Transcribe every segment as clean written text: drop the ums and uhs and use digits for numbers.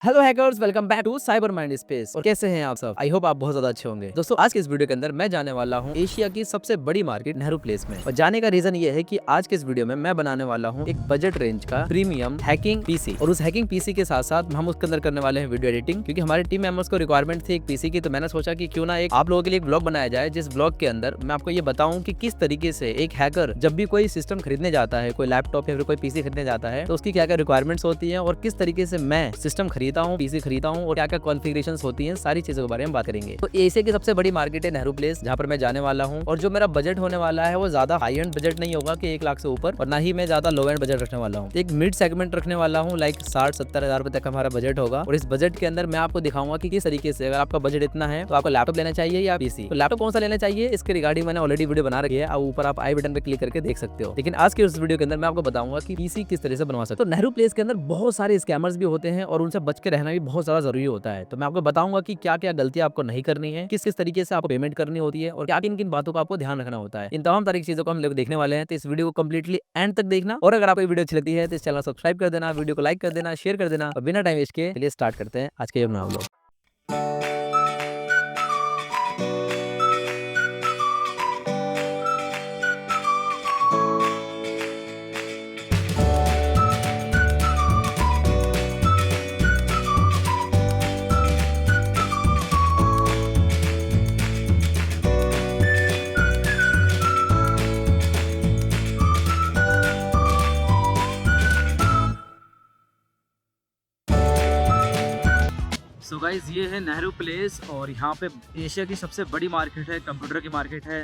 Hello hackers, welcome back to cyber mind space. और कैसे हैं आप सब? आई होप आप बहुत ज्यादा अच्छे होंगे। दोस्तों, आज के इस वीडियो के अंदर मैं जाने वाला हूं एशिया की सबसे बड़ी मार्केट नेहरू प्लेस में। और जाने का रीजन ये है कि आज के इस वीडियो में मैं बनाने वाला हूं एक बजट रेंज का प्रीमियम हैकिंग पीसी। और उस हैकिंग पीसी के साथ साथ हम उसके अंदर करने वाले हैं वीडियो एडिटिंग, क्योंकि हमारे टीम मेंबर्स को रिक्वायरमेंट थी एक पीसी की। तो मैंने सोचा कि क्यों ना एक आप लोगों के लिए एक ब्लॉग बनाया जाए, जिस ब्लॉग के अंदर मैं आपको ये बताऊं कि किस तरीके से एक हैकर जब भी कोई सिस्टम खरीदने जाता है, कोई लैपटॉप या फिर कोई पीसी खरीदने जाता है, तो उसकी क्या क्या रिक्वायरमेंट्स होती है और किस तरीके से मैं सिस्टम खरीदा हूँ, पीसी खरीदा हूँ और क्या क्या कॉन्फ़िगरेशंस होती हैं, सारी चीजों के बारे में बात करेंगे। तो एशिया की सबसे बड़ी मार्केट है नेहरू प्लेस, जहाँ पर मैं जाने वाला हूँ। और जो मेरा बजट होने वाला है वो ज्यादा हाई एंड बजट नहीं होगा कि 1 लाख से ऊपर, और ना ही मैं ज्यादा लो एंड बजट रखने वाला हूँ। एक मिड सेगमेंट रखने वाला हूँ, लाइक 60-70 हजार रुपए तक हमारा बजट होगा। और इस बजट के अंदर मैं आपको दिखाऊंगा कि किस तरीके से, अगर आपका बजट इतना है तो आपको लैपटॉप लेना चाहिए या पीसी। तो लैपटॉप कौन सा लेना चाहिए, इसके रिगार्डिंग मैंने ऑलरेडी वीडियो बना रखी है, अब ऊपर आप आई बटन पे क्लिक करके देख सकते हो। लेकिन आज के इस वीडियो के अंदर मैं आपको बताऊंगा कि पीसी किस तरह से बनवा सकते हो। तो नेहरू प्लेस के अंदर बहुत सारे स्कैमर्स भी होते हैं और उनसे बच के रहना भी बहुत ज्यादा जरूरी होता है। तो मैं आपको बताऊंगा कि क्या क्या गलतियां आपको नहीं करनी है, किस किस तरीके से आपको पेमेंट करनी होती है और क्या किन किन बातों का आपको ध्यान रखना होता है। इन तमाम तरह की चीजों को हम लोग देखने वाले हैं। तो इस वीडियो को कंप्लीटली एंड तक देखना। और अगर आपको ये वीडियो अच्छी लगती है तो इस चैनल सब्सक्राइब कर देना, वीडियो को लाइक कर देना, शेयर कर देना। और बिना टाइम वेस्ट के चलिए स्टार्ट करते हैं आज के ये ब्लॉग। सो गाइज, ये है नेहरू प्लेस और यहाँ पे एशिया की सबसे बड़ी मार्केट है, कंप्यूटर की मार्केट है।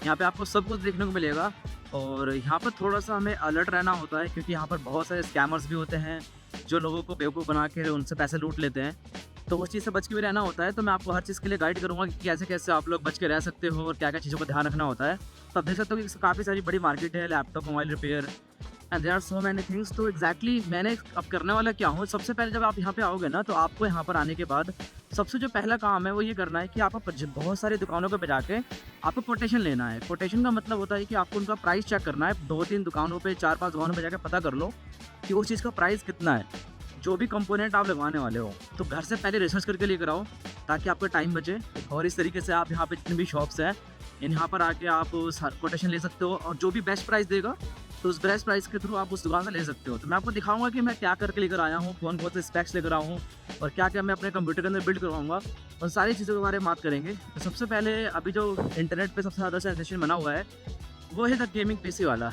यहाँ पे आपको सब कुछ देखने को मिलेगा। और यहाँ पर थोड़ा सा हमें अलर्ट रहना होता है, क्योंकि यहाँ पर बहुत सारे स्कैमर्स भी होते हैं जो लोगों को बेवकूफ़ बना के उनसे पैसे लूट लेते हैं। तो उस चीज़ से बच के भी रहना होता है। तो मैं आपको हर चीज़ के लिए गाइड करूँगा कि कैसे कैसे आप लोग बच के रह सकते हो और क्या क्या चीज़ों का ध्यान रखना होता है। तो आप देख सकते हो कि काफ़ी सारी बड़ी मार्केट है, laptop, mobile repair and there are so many things. तो एग्जैक्टली मैंने अब करने वाला क्या हूँ, सबसे पहले जब आप यहाँ पे आओगे ना, तो आपको यहाँ पर आने के बाद सबसे जो पहला काम है वो ये करना है कि आपको बहुत सारी दुकानों पे जाके आपको कोटेशन लेना है। कोटेशन का मतलब होता है कि आपको उनका प्राइस चेक करना है। 2-3 दुकानों पे, 4-5 दुकानों पे जाके पता कर लो कि उस चीज़ का प्राइस कितना है, जो भी कंपोनेंट आप लगवाने वाले हो। तो घर से पहले रिसर्च करके लेकर आओ ताकि आपका टाइम बचे। और इस तरीके से आप यहाँ पे जितनी भी शॉप्स हैं, यहाँ पर आके आप कोटेशन ले सकते हो और जो भी बेस्ट प्राइस देगा तो उस बेस्ट प्राइस के थ्रू आप उस दुकान से ले सकते हो। तो मैं आपको दिखाऊंगा कि मैं क्या करके लेकर आया हूँ, कौन कौन से स्पेक्स लेकर आया हूँ और क्या क्या मैं अपने कंप्यूटर के अंदर बिल्ड करवाऊंगा, और सारी चीज़ों के बारे में बात करेंगे। तो सबसे पहले अभी जो इंटरनेट पे सबसे ज़्यादा सेंसेशन बना हुआ है वो है द गेमिंग पीसी वाला।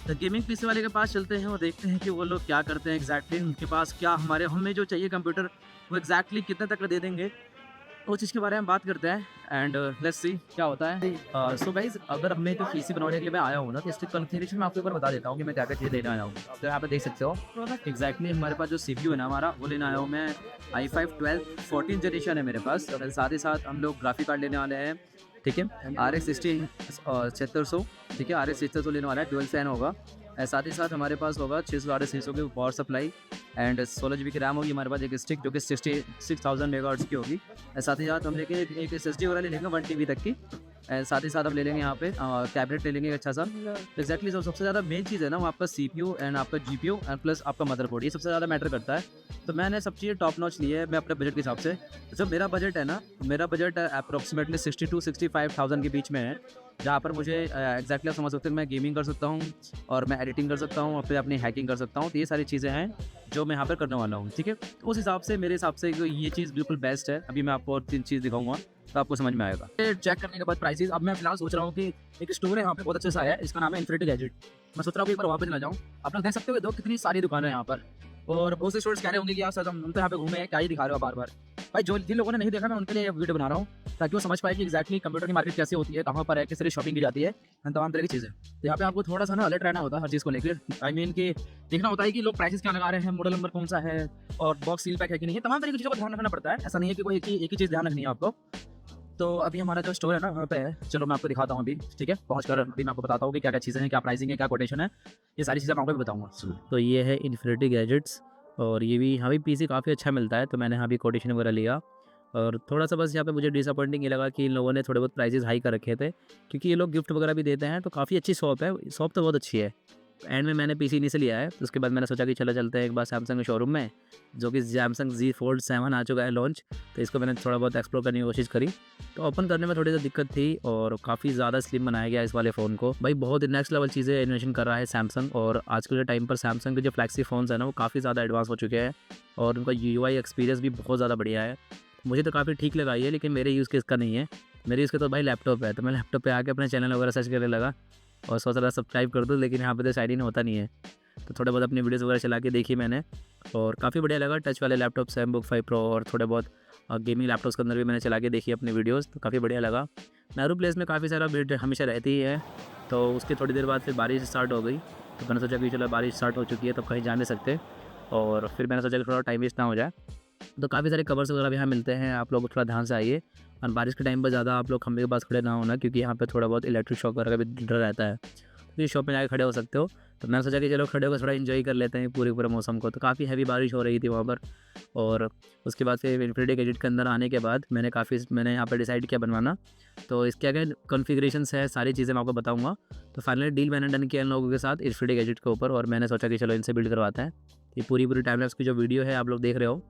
द गेमिंग पीसी वाले के पास चलते हैं और देखते हैं कि वो लोग क्या करते हैं एग्जैक्टली। उनके पास क्या हमें जो चाहिए कंप्यूटर वो एग्जैक्टली कितने तक का दे देंगे, उस चीज़ के बारे में बात करते हैं। एंड लेट्स सी क्या होता है। सो गाइज, अगर हमें तो पीसी बनाने के लिए मैं आया हूँ ना, तो इसकी कॉन्फ़िगरेशन मैं आपको एक बार बता देता हूँ कि मैं क्या क्या चीज़ लेने आया हूँ। तो यहाँ पे देख सकते हो एग्जैक्टली हमारे पास जो CPU है ना हमारा, वो लेने आया हूँ मैं। i5 12 14 जनरेशन है मेरे पास। और साथ ही साथ हम लोग ग्राफिक कार्ड लेने वाले हैं, ठीक है, RX 7600, ठीक है, RX 7600 लेने वाला है, डुअल फैन होगा। साथ ही साथ हमारे पास होगा 600 की पावर सप्लाई एंड 16 GB की रैम होगी हमारे पास, एक स्टिक जो कि 66,000 मेगाहर्ट्ज़ की होगी। साथ ही साथ हम लेंगे एक SSD वगैरह ले लेंगे 1 TB तक की। साथ ही साथ हम ले लेंगे यहाँ पे टैबलेट ले लेंगे अच्छा सा। एक्जैक्टली सबसे ज़्यादा मेन चीज़ है ना वो आपका CPU एंड आपका GPU एंड प्लस आपका मदरबोर्ड, ये सबसे ज़्यादा मैटर करता है। तो मैंने सब चीज़ें टॉप नॉच ली है मैं अपने बजट के हिसाब से। जो मेरा बजट है ना, मेरा बजट अप्रॉक्सीमेटली 60-65,000 के बीच में है, जहाँ पर मुझे एग्जैक्टली आप समझ सकते हैं मैं गेमिंग कर सकता हूँ और मैं एडिटिंग कर सकता हूँ और फिर अपनी हैकिंग कर सकता हूँ। तो ये सारी चीज़ें हैं जो मैं यहाँ पर करने वाला हूँ, ठीक है। तो उस हिसाब से मेरे हिसाब से ये चीज़ बिल्कुल बेस्ट है। अभी मैं आपको और 3 चीज़ दिखाऊंगा तो आपको समझ में आएगा। चेक करने के बाद प्राइसेस, अब मैं फिलहाल सोच रहा हूँ कि एक स्टोर है यहाँ पे बहुत अच्छे से आया है, इसका नाम है इन्फिनिटी गैजेट। मैं सोच रहा हूँ कि एक बार वहाँ पे चला जाऊँ। आप लोग देख सकते हो कितनी सारी दुकानें हैं यहाँ पर, और बहुत से स्टूडेंट्स कह रहे होंगे कि यार सर हम तो यहाँ पे घूमे हैं, क्या ही दिखा रहे हो बार बार। भाई जिन लोगों ने नहीं देखा मैं उनके लिए वीडियो बना रहा हूँ ताकि वो समझ पाए कि एक्जैक्टली कंप्यूटर की मार्केट कैसे होती है, कहाँ पर है, किस तरह शॉपिंग की जाती है, तमाम तरह की चीज़ें। तो यहाँ पे आपको थोड़ा सा ना अलर्ट रहना होता है हर चीज़ को लेकर। आई मीन कि देखना होता है कि लोग प्राइसेस क्या लगा रहे हैं, मॉडल नंबर कौन सा है और बॉक्स सील पैक है कि नहीं है, तमाम तरह की चीज़ों का ध्यान रखना पड़ता है। ऐसा नहीं है कि कोई एक ही चीज़ ध्यान रखनी है आपको। तो अभी हमारा जो स्टोर है ना वहाँ पे है, चलो मैं आपको दिखाता हूँ अभी, ठीक है। पहुँच कर अभी मैं आपको बताता हूँ कि क्या क्या चीज़ें हैं, क्या प्राइसिंग है, क्या कोटेशन है, ये सारी चीज़ें मैं आपको बताऊँगा। तो ये है इन्फिनिटी गैजेट्स और ये भी यहाँ भी पीसी काफ़ी अच्छा मिलता है, तो मैंने यहाँ भी कोटेशन वगैरह लिया। और थोड़ा सा बस यहाँ पे मुझे डिसअपॉइंटिंग ये लगा कि इन लोगों ने थोड़े बहुत प्राइसेस हाई कर रखे थे, क्योंकि ये लोग गिफ्ट वगैरह भी देते हैं। तो काफ़ी अच्छी शॉप है, शॉप तो बहुत अच्छी है। एंड में मैंने पीसी नहीं से लिया है, तो उसके बाद मैंने सोचा कि चलो चलते हैं एक बार सैमसंग के शोरूम में, जो कि सैमसंग Z Fold 7 आ चुका है लॉन्च। तो इसको मैंने थोड़ा बहुत एक्सप्लोर करने की कोशिश करी, तो ओपन करने में थोड़ी सी दिक्कत थी और काफ़ी ज़्यादा स्लिम बनाया गया इस वाले फ़ोन को। भाई बहुत नेक्स्ट लेवल चीज़ें इन्वेशन कर रहा है सैमसंग, और आजकल के टाइम पर सैमसंग के जो फ्लैगशिप फ़ोन्स हैं ना वो काफ़ी ज़्यादा एडवांस हो चुके हैं और उनका UI एक्सपीरियंस भी बहुत ज़्यादा बढ़िया है। मुझे तो काफ़ी ठीक लगा ये, लेकिन मेरे यूज़ केस का नहीं है। मेरे यूज़ के तो भाई लैपटॉप है, तो मैं लैपटॉप पे आके अपने चैनल वगैरह सर्च करने लगा और सोच रहा सब्सक्राइब कर दूँ, लेकिन यहाँ पे तो साइड इन होता नहीं है। तो थोड़ा बहुत अपनी वीडियोस वगैरह चला के देखी मैंने और काफ़ी बढ़िया लगा। टच वाले लैपटॉप MacBook 5 Pro और थोड़े बहुत गेमिंग लैपटॉप्स के अंदर भी मैंने चला के देखी अपनी वीडियोस, तो काफ़ी बढ़िया लगा। नेहरू प्लेस में काफ़ी सारा भीड़ हमेशा रहती ही है, तो उसके थोड़ी देर बाद फिर बारिश स्टार्ट हो गई, तो मैंने सोचा कि चलो बारिश स्टार्ट हो चुकी है तो कहीं जा नहीं सकते, और फिर मैंने सोचा कि थोड़ा टाइम वेस्ट ना हो जाए। तो काफ़ी सारे कवर्स वगैरह भी यहाँ मिलते हैं, आप लोग थोड़ा ध्यान से आइए और बारिश के टाइम पर ज़्यादा आप लोग खंभे के पास खड़े ना होना, क्योंकि यहाँ पे थोड़ा बहुत इलेक्ट्रिक शॉक वगैरह का भी डर रहता है, तो ये शॉप में जाके खड़े हो सकते हो। तो मैंने सोचा कि चलो खड़े होकर थोड़ा एंजॉय कर लेते हैं पूरे मौसम को। तो काफ़ी हैवी बारिश हो रही थी वहाँ पर, और उसके बाद फिर इन्फिनिटी गैजेट के अंदर आने के बाद मैंने यहाँ पर डिसाइड किया बनवाना। तो इसके आगे कॉन्फ़िगरेशंस है, सारी चीज़ें मैं आपको बताऊँगा। तो फाइनली डील मैंने डन किया इन लोगों के साथ इन्फिनिटी गैजेट के ऊपर, और मैंने सोचा कि चलो इनसे बिल्ड करवाते हैं। ये पूरी टाइम लैप्स की जो वीडियो है आप लोग देख रहे हो,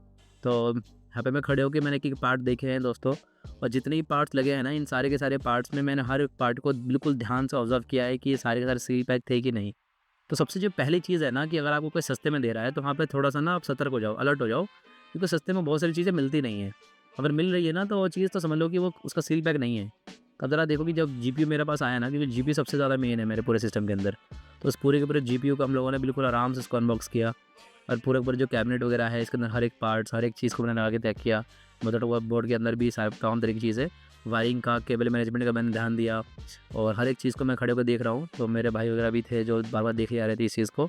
तो यहाँ पे मैं खड़े होकर मैंने एक पार्ट देखे हैं दोस्तों, और जितने भी पार्ट्स लगे हैं ना, इन सारे के सारे पार्ट्स में मैंने हर पार्ट को बिल्कुल ध्यान से ऑब्जर्व किया है कि ये सारे के सारे सील पैक थे कि नहीं। तो सबसे जो पहली चीज़ है ना, कि अगर आपको कोई सस्ते में दे रहा है तो वहाँ पे थोड़ा सा ना आप सतर्क हो जाओ, अलर्ट हो जाओ, क्योंकि सस्ते में बहुत सारी चीज़ें मिलती नहीं है। अगर मिल रही है ना तो वो चीज़ तो समझ लो कि वो उसका सील पैक नहीं है। अब ज़रा देखो कि जब GPU मेरे पास आया ना, क्योंकि GPU सबसे ज़्यादा मेन है मेरे पूरे सिस्टम के अंदर, तो उस पूरे के पूरे GPU को हम लोगों ने बिल्कुल आराम से इसको अनबॉक्स किया, और पूरे ऊपर जो कैबिनेट वगैरह है इसके अंदर हर एक पार्ट्स, हर एक चीज़ को मैंने लगा के चेक किया। मतलब बोर्ड के अंदर भी सारे तमाम तरह की चीज़ें, वायरिंग का, केबल मैनेजमेंट का मैंने ध्यान दिया, और हर एक चीज़ को मैं खड़े होकर देख रहा हूँ। तो मेरे भाई वगैरह भी थे जो बार बार देखे जा रहे थे इस चीज़ को।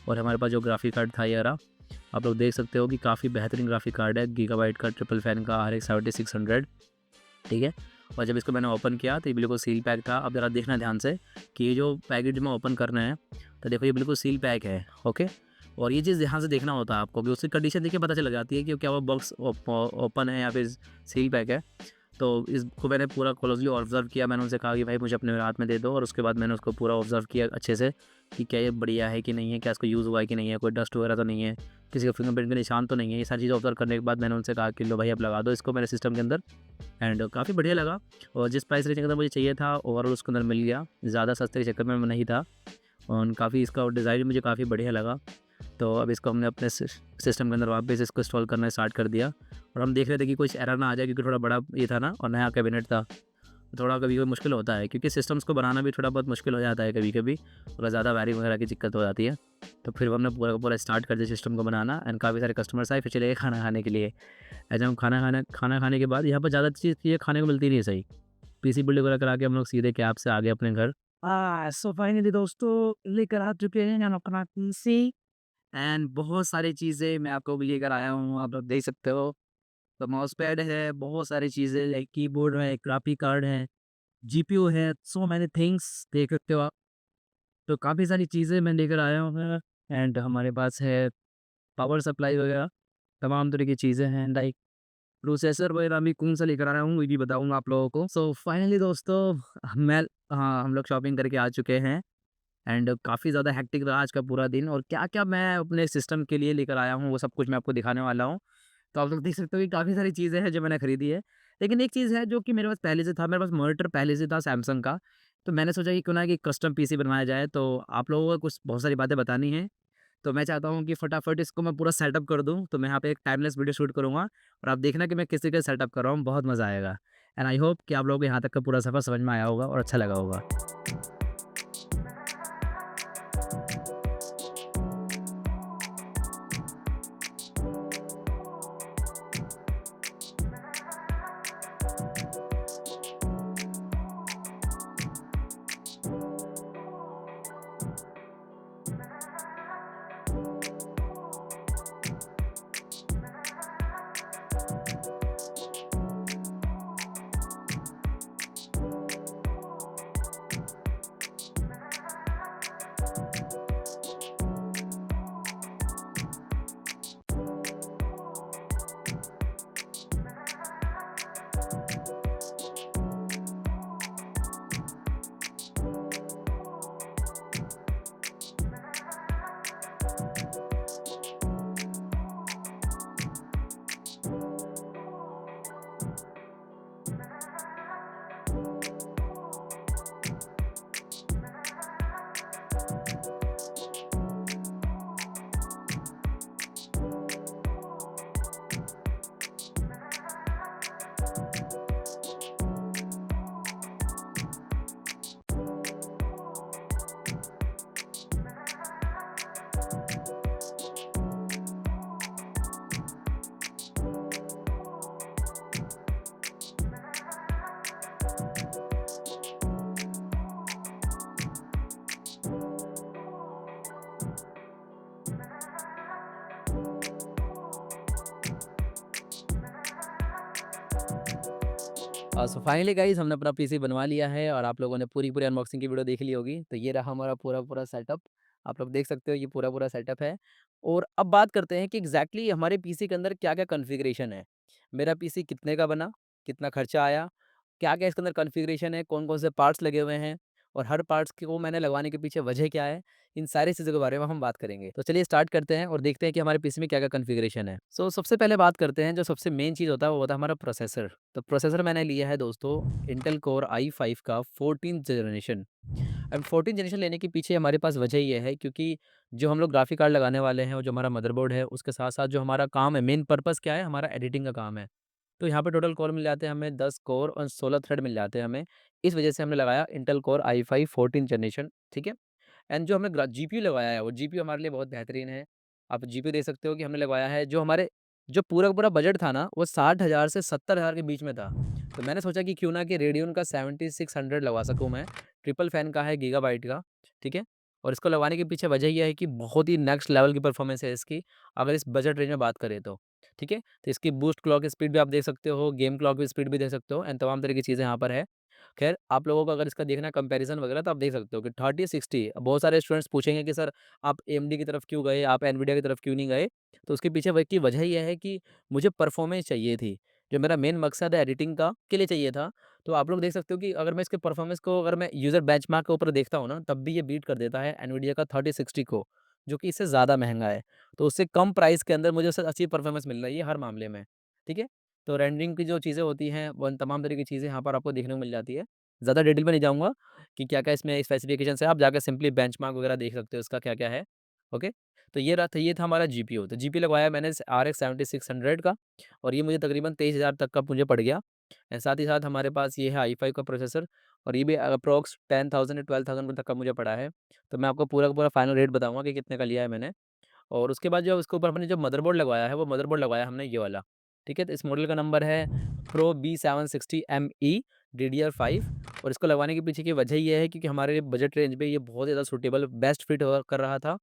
और हमारे पास जो ग्राफिक कार्ड था ये रहा, आप लोग देख सकते हो कि काफ़ी बेहतरीन ग्राफिक कार्ड है, गीगाबाइट का ट्रिपल फैन का RX 7600, ठीक है। और जब इसको मैंने ओपन किया तो ये बिल्कुल सील पैक था। अब ज़रा देखना ध्यान से कि ये जो पैकेट में ओपन करना है, तो देखो ये बिल्कुल सील पैक है, ओके। और ये चीज़ ध्यान से देखना होता है आपको, कि उसकी कंडीशन देख के पता चल जाती है कि क्या वो बॉक्स ओपन है या फिर सील पैक है। तो इसको मैंने पूरा क्लोजली ऑब्जर्व किया। मैंने उनसे कहा कि भाई मुझे अपने हाथ में दे दो, और उसके बाद मैंने उसको पूरा ऑब्जर्व किया अच्छे से कि क्या ये बढ़िया है कि नहीं है, क्या इसको यूज़ हुआ है कि नहीं है, कोई डस्ट वगैरह तो नहीं है, किसी का फिंगरप्रिंट के निशान तो नहीं है। ये सारी चीज़ें ऑब्जर्व करने के बाद मैंने उनसे कहा कि लो भाई अब लगा दो इसको मेरे सिस्टम के अंदर। एंड काफ़ी बढ़िया लगा, और जिस प्राइस रेंज के अंदर मुझे चाहिए था ओवरऑल उसके अंदर मिल गया। ज़्यादा सस्ते के चक्कर में नहीं था, और काफ़ी इसका डिज़ाइन मुझे काफ़ी बढ़िया लगा। तो अब इसको हमने अपने सिस्टम के अंदर वापस इसको इंस्टॉल करना स्टार्ट कर दिया, और हम देख रहे थे कि कुछ एरर ना आ जाए, क्योंकि थोड़ा बड़ा ये था ना और नया कैबिनेट था, थोड़ा कभी कभी मुश्किल होता है, क्योंकि सिस्टम्स को बनाना भी थोड़ा बहुत मुश्किल हो जाता है कभी कभी, अगर ज़्यादा वायरिंग वगैरह की दिक्कत हो जाती है। तो फिर हमने पूरा स्टार्ट कर दिया सिस्टम को बनाना, एंड काफ़ी सारे कस्टमर्स आए फिर चले गए खाना खाने के लिए। एज हम खाना खाने के बाद यहाँ पर ज़्यादा चीज़ खाने को मिलती नहीं है सही, PC बिल्ड वगैरह करा के हम लोग सीधे कैब से आ गए अपने घर। सो फाइनली दोस्तों लेकर आ चुके हैं हम अपना PC, एंड बहुत सारी चीज़ें मैं आपको भी लेकर आया हूँ, आप लोग देख सकते हो। तो माउस पैड है, बहुत सारी चीज़ें लाइक कीबोर्ड है, ग्राफिक कार्ड है, GPU है, सो मैनी थिंग्स देख सकते हो आप। तो काफ़ी सारी चीज़ें मैं लेकर आया हूँ, एंड हमारे पास है पावर सप्लाई वगैरह, तमाम तरह की चीज़ें हैं, लाइक प्रोसेसर वगैरह भी कौन सा लेकर आया हूँ ये भी बताऊँगा आप लोगों को। सो फाइनली दोस्तों मैं हाँ, हम लोग शॉपिंग करके आ चुके हैं, एंड काफ़ी ज़्यादा हेक्टिक रहा आज का पूरा दिन, और क्या-क्या मैं अपने सिस्टम के लिए लेकर आया हूँ वो सब कुछ मैं आपको दिखाने वाला हूँ। तो आप लोग देख सकते हो कि काफ़ी सारी चीज़ें हैं जो मैंने खरीदी है। लेकिन एक चीज़ है जो कि मेरे पास पहले से था, मेरे पास मॉनिटर पहले से था सैमसंग का। तो मैंने सोचा कि क्यों ना कि कस्टम PC बनवाया जाए, तो आप लोगों को कुछ बहुत सारी बातें बतानी हैं। तो मैं चाहता हूँ कि फटाफट इसको मैं पूरा सेटअप कर दूँ। तो मैं यहाँ पे एक टाइमलेस वीडियो शूट करूँगा, और आप देखना कि मैं किस तरीके से सेटअप कर रहा हूँ, बहुत मज़ा आएगा। एंड आई होप कि आप लोगों को यहाँ तक का पूरा सफ़र समझ में आया होगा और अच्छा लगा होगा। सो फाइनली गाइस हमने अपना पीसी बनवा लिया है और आप लोगों ने पूरी पूरी अनबॉक्सिंग की वीडियो देख ली होगी। तो ये रहा हमारा पूरा पूरा सेटअप। आप लोग देख सकते हो ये पूरा पूरा सेटअप है। और अब बात करते हैं कि एग्जैक्टली हमारे पीसी के अंदर क्या क्या कॉन्फ़िगरेशन है। मेरा पीसी कितने का बना, कितना खर्चा आया, क्या क्या इसके अंदर कॉन्फ़िगरेशन है, कौन कौन से पार्ट्स लगे हुए हैं और हर पार्ट्स को मैंने लगवाने के पीछे वजह क्या है, इन सारी चीज़ों के बारे में हम बात करेंगे। तो चलिए स्टार्ट करते हैं और देखते हैं कि हमारे पीसी में क्या क्या कॉन्फ़िगरेशन है। सो सबसे पहले बात करते हैं, जो सबसे मेन चीज़ होता है वो होता है हमारा प्रोसेसर। तो प्रोसेसर मैंने लिया है दोस्तों इंटेल कोर i5 का 14th जनरेशन। अब 14th जनरेशन लेने के पीछे हमारे पास वजह ये है क्योंकि जो हम लोग ग्राफिक कार्ड लगाने वाले हैं और जो हमारा मदरबोर्ड है उसके साथ-साथ जो हमारा काम है, मेन पर्पस क्या है, हमारा एडिटिंग का काम है। तो यहाँ पे टोटल कोर मिल जाते हैं हमें 10 कोर और 16 थ्रेड मिल जाते हैं हमें। इस वजह से हमने लगाया Intel core i5 14th generation, ठीक है? एंड जो हमने जीपीयू लगवाया है वो जीपीयू हमारे लिए बहुत बेहतरीन है। आप जीपीयू देख सकते हो कि हमने लगवाया है, जो हमारे जो पूरा का पूरा बजट था ना वो 60,000 से 70,000 के बीच में था। तो मैंने सोचा कि क्यों ना कि रेडियन का 7600 लगवा सकूँ मैं। ट्रिपल फैन का है, गीगाबाइट का, ठीक है? और इसको लगवाने के पीछे वजह ये है कि बहुत ही नेक्स्ट लेवल की परफॉर्मेंस है इसकी, अगर इस बजट रेंज में बात करें तो, ठीक है? तो इसकी बूस्ट क्लॉक स्पीड भी आप देख सकते हो, गेम क्लॉक की स्पीड भी देख सकते हो एंड तमाम तरह की चीज़ें यहाँ पर है। ख़ैर आप लोगों को अगर इसका देखना है कंपैरिज़न वगैरह तो आप देख सकते हो कि 30-60, बहुत सारे स्टूडेंट्स पूछेंगे कि सर आप एएमडी की तरफ क्यों गए? आप एनवीडिया की तरफ क्यों नहीं गए? तो उसके पीछे की वजह ये है कि मुझे परफ़ॉर्मेंस चाहिए थी। जो मेरा मेन मकसद है एडिटिंग का, के लिए चाहिए था। तो आप लोग देख सकते हो कि अगर मैं इसके परफ़ॉर्मेंस को अगर मैं यूज़र बेंचमार्क के ऊपर देखता हूँ ना, तब भी ये बीट कर देता है एनवीडिया का 3060 को, जो कि इससे ज़्यादा महँगा है। तो उससे कम प्राइस के अंदर मुझे उससे अच्छी परफ़ॉर्मेंस मिल रही है हर मामले में, ठीक है? तो रेंडरिंग की जो चीज़ें होती हैं, वो तमाम तरह की चीज़ें यहाँ पर आपको देखने को मिल जाती है। ज़्यादा डिटेल में नहीं जाऊँगा कि क्या-क्या इसमें स्पेसिफ़िकेशंस है, आप जाकर सिंपली बेंचमार्क वगैरह देख सकते हो इसका क्या-क्या है, ओके। तो ये था हमारा जीपीयू। तो जीपीयू लगवाया मैंने आरएक्स 7600 का और ये मुझे तकरीबन 23,000 तक का मुझे पड़ गया। साथ ही साथ हमारे पास ये है i5 का प्रोसेसर और ये भी अप्रॉक्स 10,000 या 12,000 तक का मुझे पड़ा है। तो मैं आपको पूरा का पूरा फाइनल रेट बताऊँगा कि कितने का लिया है मैंने। और उसके बाद जो उसके ऊपर हमने जो मदरबोर्ड लगवाया है, वो मदरबोर्ड लगवाया हमने ये वाला, ठीक है? तो इस मॉडल का नंबर है प्रो B760ME DDR5 और इसको लगवाने के पीछे की वजह ये है क्योंकि हमारे बजट रेंज में ये बहुत ज़्यादा सूटेबल बेस्ट फिट हुआ कर रहा था।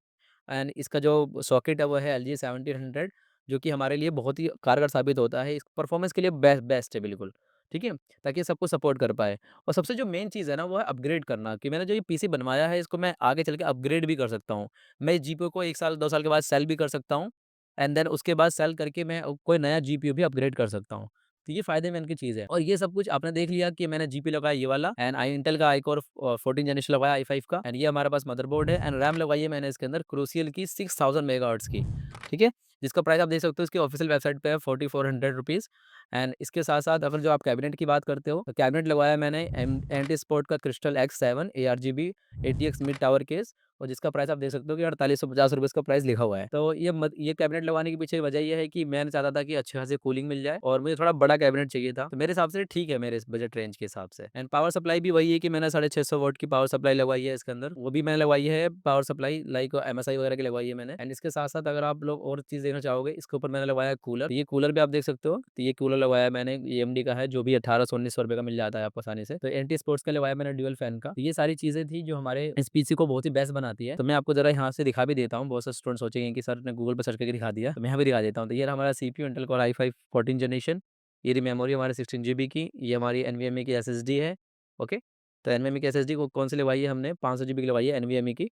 एंड इसका जो सॉकेट है वो है एलजी 1700, जो कि हमारे लिए बहुत ही कारगर साबित होता है। इस परफॉर्मेंस के लिए बेस्ट है बिल्कुल, ठीक है? ताकि सबको सपोर्ट कर पाए। और सबसे जो मेन चीज़ है ना वो है अपग्रेड करना, कि मैंने जो ये पीसी बनवाया है इसको मैं आगे चल के अपग्रेड भी कर सकता हूँ। मैं इस जीपीयू को 1 साल 2 साल के बाद सेल भी कर सकता हूँ एंड देन उसके बाद सेल करके मैं कोई नया जीपीयू भी अपग्रेड कर सकता हूँ। तो ये फ़ायदेमंद की चीज़ है और ये सब कुछ आपने देख लिया कि मैंने जीपीयू लगाया ये वाला एंड आई इंटेल का आई कोर 14 जनरेशन लगवाया i5 का एंड ये हमारे पास मदरबोर्ड है एंड रैम लगवाई है मैंने इसके अंदर क्रूसियल की 6000 मेगाहर्ट्ज़ की, ठीक है? जिसका प्राइस आप देख सकते हो इसकी ऑफिशियल वेबसाइट पे है 4400 रुपीज़ एंड इसके साथ-साथ अगर जो आप कैबिनेट की बात करते हो, तो कैबिनेट लगवाया मैंने एंटी स्पॉट का crystal X7 ARGB ATX mid tower case और जिसका प्राइस आप देख सकते हो कि 4850 रुपए इसका प्राइस लिखा हुआ है। तो ये कैबिनेट लगवाने के पीछे वजह ये है कि मैंने चाहता था कि अच्छी खासी कूलिंग मिल जाए और मुझे थोड़ा बड़ा कैबिनेट चाहिए था। तो मेरे हिसाब से ठीक है मेरे इस बजट रेंज के हिसाब से। एंड पावर सप्लाई भी वही है कि मैंने 650 वॉट की पावर सप्लाई लगवाई है इसके अंदर। वो भी मैंने लगवाई है पावर सप्लाई लाइक एमएसआई वगैरह की लगवाई है मैंने। एंड इसके साथ-साथ अगर आप लोग और चीज़ देखना चाहोगे, इसके ऊपर मैंने लगवाया है कूलर। ये कूलर भी आप देख सकते हो। तो ये कूलर लगवाया है मैंने एएमडी का है, जो भी 1800-1900 रुपए का मिल जाता है आपको आसानी से। तो एंटी स्पोर्ट्स का लगवाया मैंने ड्यूल फैन का। तो ये सारी चीज़ें थी जो हमारे इस पीसी को बहुत ही बेस्ट बनाती है। तो मैं आपको ज़रा यहाँ से दिखा भी देता हूँ। बहुत से स्टूडेंट सोचेंगे कि सर ने गूगल पे सर्च करके दिखा दिया। तो मैं यहाँ भी दिखा देता हूँ। तो ये रहा हमारा CPU Intel core i5 14 generation. ये रही मेमोरी हमारी 16 जीबी की। ये हमारी एनवीएमई की एसएसडी है। ओके। तो एनवीएमई की एसएसडी को कौन सी लगवाई है हमने, 500 जीबी की लगवाई है एनवीएमई की।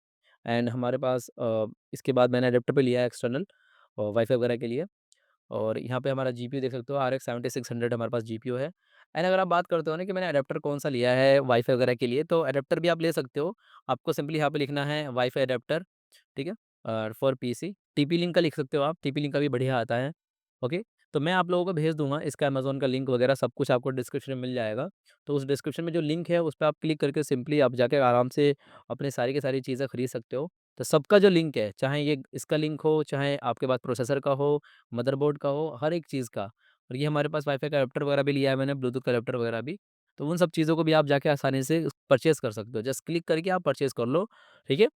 एंड हमारे पास इसके बाद मैंने अडेप्टर पे लिया है एक्सटर्नल और वाईफ़ाई वगैरह के लिए। और यहाँ पे हमारा जीपीयू देख सकते हो आरएक्स 7600 हमारे पास जीपीयू है। एंड अगर आप बात करते हो ना कि मैंने अडेप्टर कौन-सा लिया है वाईफ़ाई वगैरह के लिए, तो अडेप्टर भी आप ले सकते हो। आपको सिंपली यहाँ पे लिखना है वाईफ़ाई अडेप्टर, ठीक है? फॉर पीसी टीपी लिंक का लिख सकते हो आप, टीपी लिंक का भी बढ़िया आता है। ओके? तो मैं आप लोगों को भेज दूँगा इसका अमेज़न का लिंक वगैरह सब कुछ आपको डिस्क्रिप्शन में मिल जाएगा। तो उस डिस्क्रिप्शन में जो लिंक है उस पे आप क्लिक करके सिंपली आप जाके आराम से अपनी सारी की सारी चीज़ें खरीद सकते हो। तो सबका जो लिंक है, चाहे ये इसका लिंक हो, चाहे आपके पास प्रोसेसर का हो, मदरबोर्ड का हो, हर एक चीज़ का। और ये हमारे पास वाईफ़ाई का एडाप्टर वगैरह भी लिया है मैंने, ब्लूटूथ का एडाप्टर वगैरह भी। तो उन सब चीज़ों को भी आप जाके आसानी से परचेज़ कर सकते हो। जस्ट क्लिक करके आप परचेज़ कर लो, ठीक है?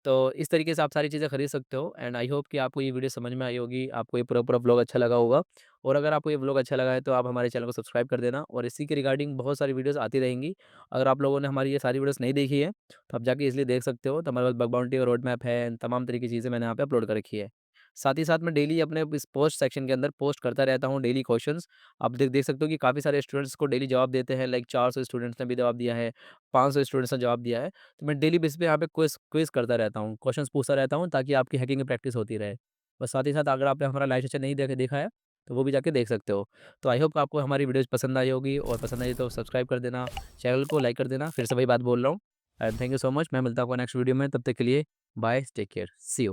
तो इस तरीके से आप सारी चीज़ें खरीद सकते हो एंड आई होप कि आपको ये वीडियो समझ में आई होगी, आपको ये पूरा-पूरा व्लॉग अच्छा लगा होगा। और अगर आपको ये व्लॉग अच्छा लगा है तो आप हमारे चैनल को सब्सक्राइब कर देना और इसी के रिगार्डिंग बहुत सारी वीडियोज़ आती रहेंगी। अगर आप लोगों ने हमारी ये सारी वीडियोज़ नहीं देखी है, तो आप जाके ईज़िली देख सकते हो। तो हमारे पास बग बाउंटी का रोड मैप है एंड तमाम तरह की चीज़ें मैंने यहाँ पे अपलोड कर रखी है। साथ ही साथ मैं डेली अपने इस पोस्ट सेक्शन के अंदर पोस्ट करता रहता हूँ डेली क्वेश्चंस। आप देख सकते हो कि काफ़ी सारे स्टूडेंट्स को डेली जवाब देते हैं, लाइक 400 स्टूडेंट्स ने भी जवाब दिया है, 500 स्टूडेंट्स ने जवाब दिया है। तो मैं डेली बेसिस पे यहाँ पे क्विज़ क्विज़ करता रहता हूँ, क्वेश्चंस पूछता रहता हूँ ताकि आपकी हैकिंग की प्रैक्टिस होती रहे। बस साथ ही साथ अगर आपने हमारा लाइव सेशन नहीं देखा है, तो वो भी जाके देख सकते हो। तो आई होप आपको हमारी वीडियोज़ पसंद आई होगी, और पसंद आई तो सब्सक्राइब कर देना, चैनल को लाइक कर देना। फिर से वही बात बोल रहा हूँ, and thank you so much. मैं मिलता हूँ आपको नेक्स्ट वीडियो में, तब तक के लिए bye, take care, see you.